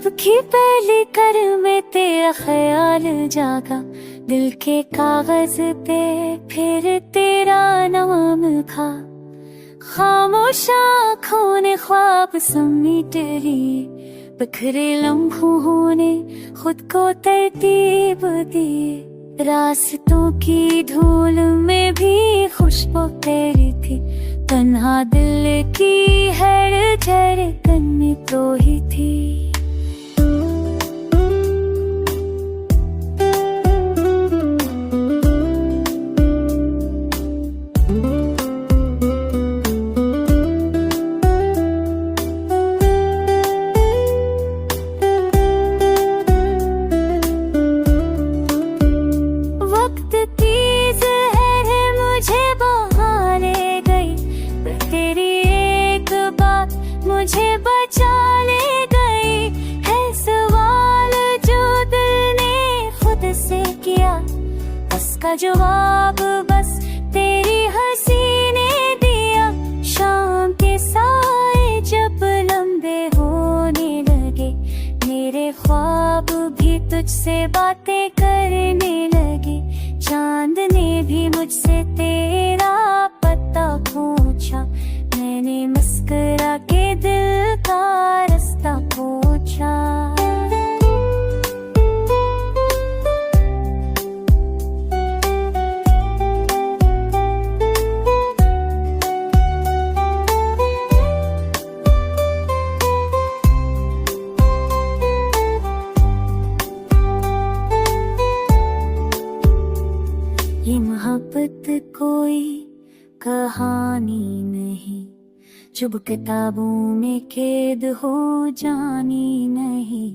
जब की पहली कर में तेरा ख्याल जागा, दिल के कागज पे फिर तेरा नाम लिखा। खामोश आँखों ने ख्वाब समेट लिए, बिखरे लम्हों ने खुद को तरतीब दी। रास्तों की धूल में भी खुशबू तेरी थी, तन्हा दिल की हर धड़कन में तो ही थी। वक्त की जहर मुझे बहा ले गई, पर तेरी एक बात मुझे बचा ले गई। है सवाल जो दिल ने खुद से किया, उसका जवाब बस तेरी हंसी ने दिया। शाम के साए जब लंबे होने लगे, मेरे ख्वाब भी तुझसे बातें करने लगे। चांद ने भी मुझसे तेरा पता पूछा, मैंने मुस्कुरा के दिल का रास्ता पूछा। ये मोहब्बत कोई कहानी नहीं, चुभ किताबों में कैद हो जानी नहीं।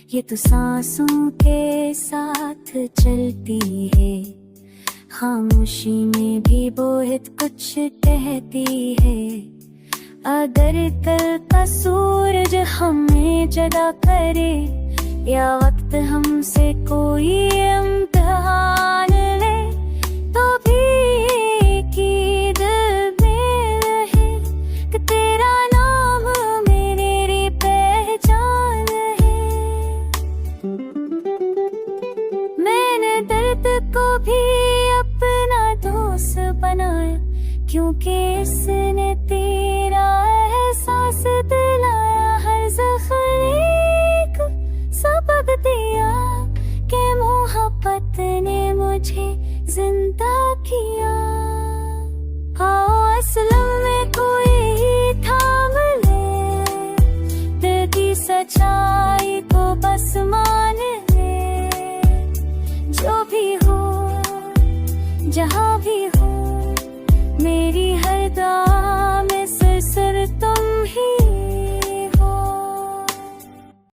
ये तो सांसों के साथ चलती है, खामोशी में भी बहुत कुछ कहती है। अगर कल का सूरज हमें जगा करे, या वक्त हमसे कोई इम्तिहान ले, तो भी एक ही दिल में रहे कि तेरा नाम मेरी पहचान है। मैंने दर्द को भी अपना दोस्त बनाया, क्योंकि इसने तेरा एहसास दिलाया। हर ज़ख्म को सबक दिया कि मोहब्बत ने मुझे जिंदा किया। आओ असलम में कोई ही थाम ले, दिल की सच्चाई को बस मान ले। जो भी हो जहाँ भी हो, मेरी हर दुआ